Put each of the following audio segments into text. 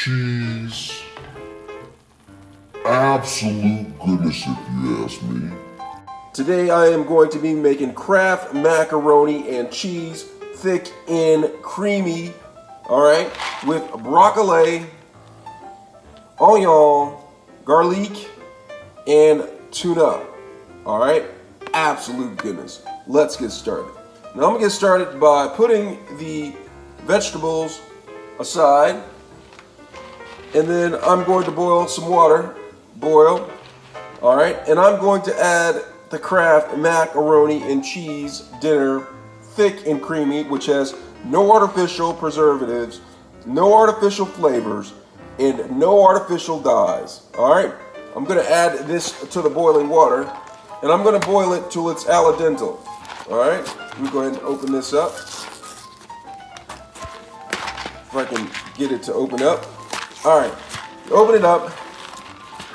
cheese. Absolute goodness, if you ask me. Today I am going to be making Kraft macaroni and cheese, thick and creamy, all right, with broccoli, onion, garlic, and tuna, all right? Absolute goodness. Let's get started. Now I'm gonna get started by putting the vegetables aside, and then I'm going to boil some water, all right? And I'm going to add the Kraft macaroni and cheese dinner, thick and creamy, which has no artificial preservatives, no artificial flavors, and no artificial dyes, all right? I'm gonna add this to the boiling water, and I'm gonna boil it till it's al dente, all right? Let me go ahead and open this up. If I can get it to open up. All right, open it up,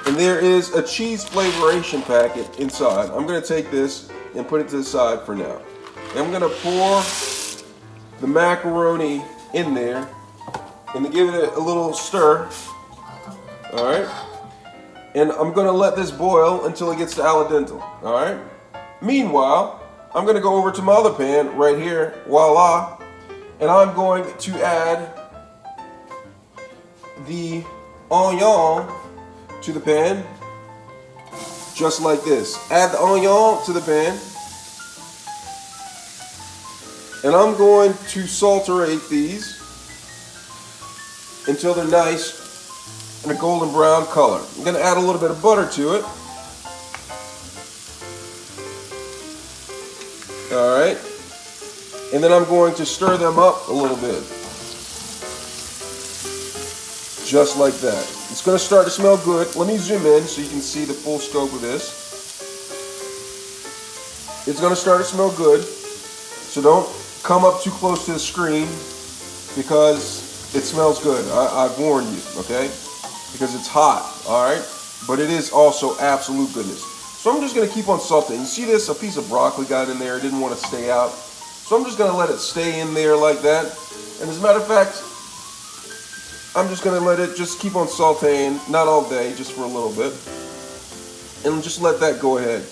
and there is a cheese flavoration packet inside. I'm gonna take this and put it to the side for now. And I'm gonna pour the macaroni in there and to give it a little stir, all right? And I'm gonna let this boil until it gets to al dente, all right? Meanwhile, I'm gonna go over to my other pan right here, voila, and I'm going to add the onion to the pan, just like this. Add the onion to the pan, and I'm going to sautéed these until they're nice and a golden brown color. I'm going to add a little bit of butter to it. All right, and then I'm going to stir them up a little bit. Just like that. It's going to start to smell good. Let me zoom in so you can see the full scope of this. It's going to start to smell good. So don't come up too close to the screen because it smells good. I've warned you, okay? Because it's hot, all right? But it is also absolute goodness. So I'm just going to keep on sauteing. You see this? A piece of broccoli got in there. It didn't want to stay out. So I'm just going to let it stay in there like that. And as a matter of fact, I'm just gonna let it just keep on sauteing, not all day, just for a little bit. And just let that go ahead.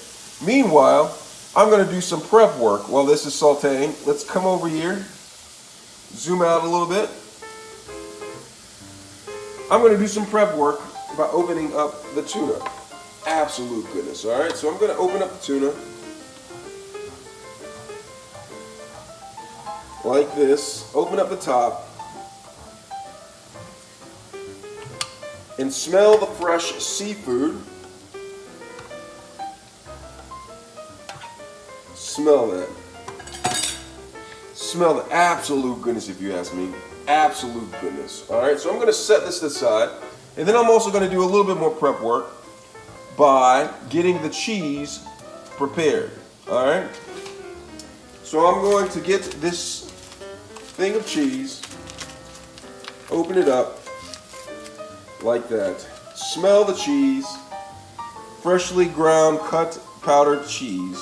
Meanwhile, I'm gonna do some prep work while this is sauteing. Let's come over here, zoom out a little bit. I'm gonna do some prep work by opening up the tuna. Absolute goodness, all right? So I'm gonna open up the tuna like this, open up the top, and smell the fresh seafood. Smell that. Smell the absolute goodness, if you ask me. Absolute goodness. All right, so I'm gonna set this to the side, and then I'm also gonna do a little bit more prep work by getting the cheese prepared. All right, so I'm going to get this thing of cheese, open it up, like that. Smell the cheese, freshly ground, cut, powdered cheese.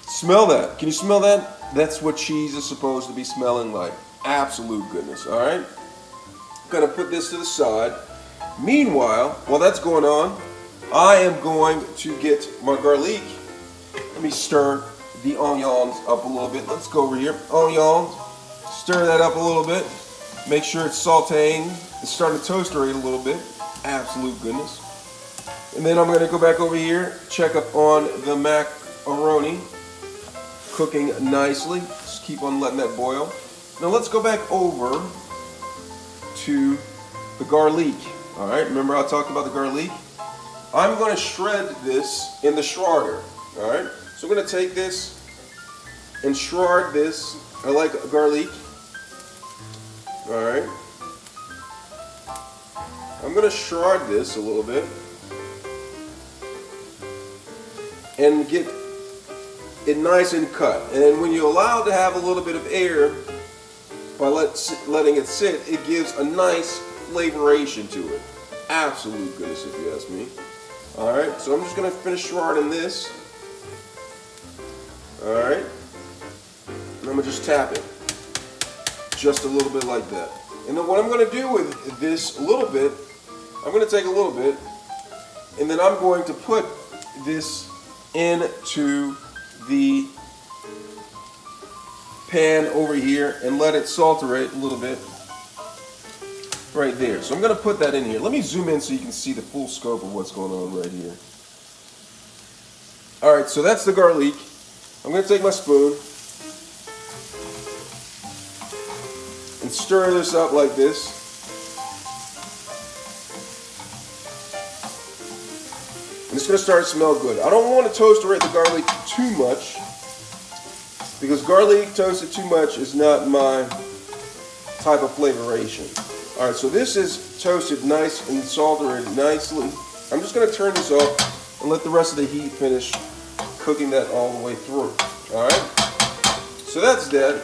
Smell that. Can you smell that? That's what cheese is supposed to be smelling like. Absolute goodness, all right? I'm gonna put this to the side. Meanwhile, while that's going on, I am going to get my garlic. Let me stir the onions up a little bit. Let's go over here. Onions, stir that up a little bit. Make sure it's sauteing. It's starting to toasterate a little bit. Absolute goodness. And then I'm going to go back over here, check up on the macaroni, cooking nicely. Just keep on letting that boil. Now let's go back over to the garlic. All right, remember I talked about the garlic? I'm going to shred this in the shredder. All right, so I'm going to take this and shred this. I like garlic. All right. I'm going to shred this a little bit and get it nice and cut. And when you allow it to have a little bit of air by letting it sit, it gives a nice flavoration to it. Absolute goodness, if you ask me. All right, so I'm just going to finish shredding this. All right, and I'm going to just tap it just a little bit like that. And then what I'm going to do with this a little bit, I'm going to take a little bit, and then I'm going to put this into the pan over here and let it saturate a little bit right there. So I'm going to put that in here. Let me zoom in so you can see the full scope of what's going on right here. All right, so that's the garlic. I'm going to take my spoon and stir this up like this. And it's going to start to smell good. I don't want to toasterate the garlic too much, because garlic toasted too much is not my type of flavoration. All right, so this is toasted nice and salted nicely. I'm just going to turn this off and let the rest of the heat finish cooking that all the way through. All right, so that's dead.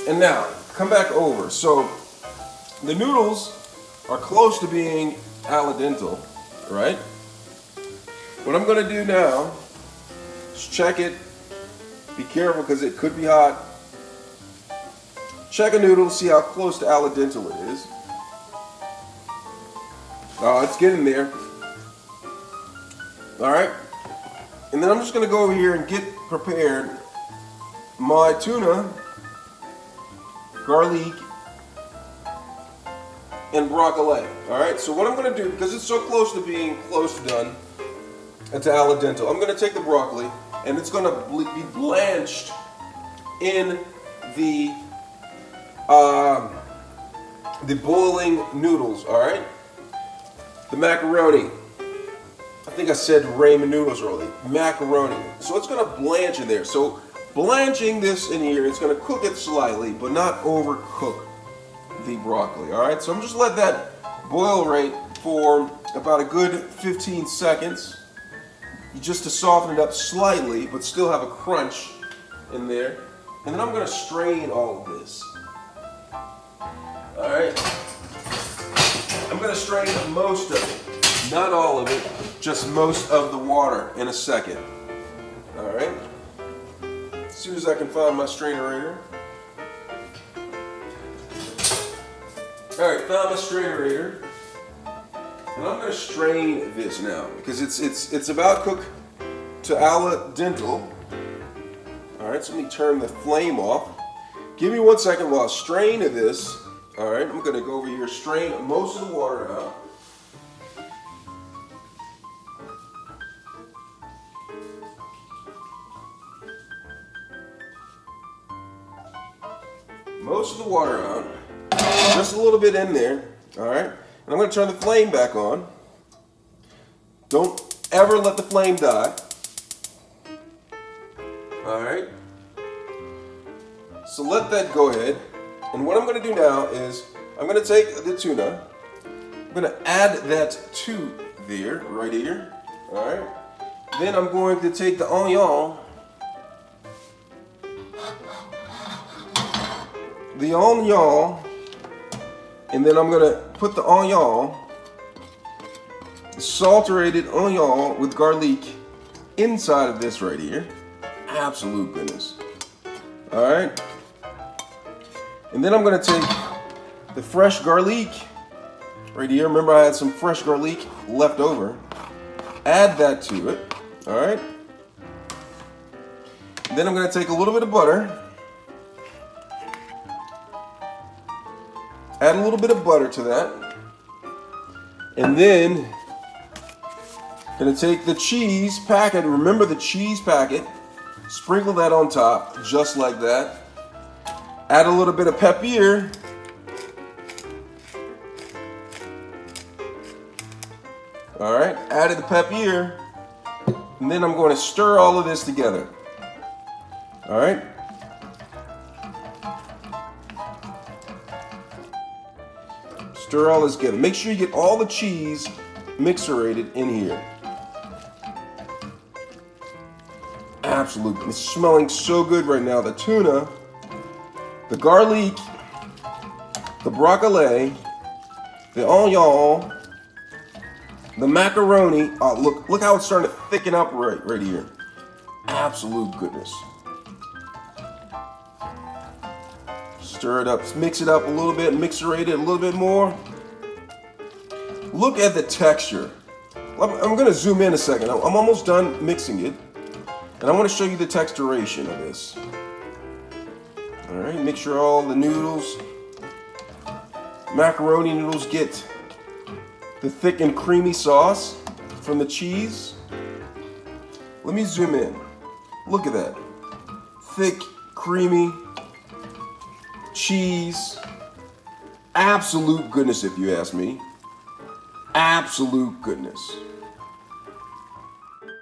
And now come back over. So the noodles are close to being al dente, right? What I'm going to do now is check it. Be careful because it could be hot. Check a noodle, see how close to al dente it is. Oh, it's getting there. All right. And then I'm just going to go over here and get prepared my tuna, garlic, and broccoli. All right. So what I'm going to do, because it's so close to being close to done, to al dente, I'm going to take the broccoli and it's going to be blanched in the boiling noodles. All right. The macaroni. I think I said ramen noodles earlier. Macaroni. So it's going to blanch in there. So blanching this in here, it's going to cook it slightly, but not overcook the broccoli. All right. So I'm just let that boil rate for about a good 15 seconds, just to soften it up slightly, but still have a crunch in there. And then I'm going to strain all of this. All right. I'm going to strain most of it, not all of it, just most of the water in a second. All right. As soon as I can find my strainerator. All right, found my strainerator, and I'm going to strain this now because it's about cooked to al dente. All right, so let me turn the flame off. Give me 1 second while I strain this. All right, I'm going to go over here, strain most of the water out. Most of the water out. Just a little bit in there. All right, and I'm going to turn the flame back on. Don't ever let the flame die. All right. So let that go ahead. And what I'm going to do now is I'm going to take the tuna. I'm going to add that to there, right here. All right. Then I'm going to take the onion. The onion. And then I'm going to put the onion, the sautéed onion with garlic inside of this right here. Absolute goodness. All right. And then I'm going to take the fresh garlic right here. Remember, I had some fresh garlic left over. Add that to it. All right. And then I'm going to take a little bit of butter. Add a little bit of butter to that. And then I'm going to take the cheese packet. Remember the cheese packet. Sprinkle that on top, just like that. Add a little bit of pepper. All right, added the pepper. And then I'm going to stir all of this together. All right. Stir all this together. Make sure you get all the cheese mixerated in here. Absolutely. It's smelling so good right now. The tuna, the garlic, the broccoli, the onion, the macaroni. Oh, look how it's starting to thicken up right here. Absolute goodness. Stir it up, mix it up a little bit, mixerate it a little bit more. Look at the texture. I'm gonna zoom in a second. I'm almost done mixing it. And I want to show you the texturation of this. All right, make sure all the noodles, macaroni noodles, get the thick and creamy sauce from the cheese. Let me zoom in. Look at that. Thick, creamy cheese. Absolute goodness, if you ask me. Absolute goodness.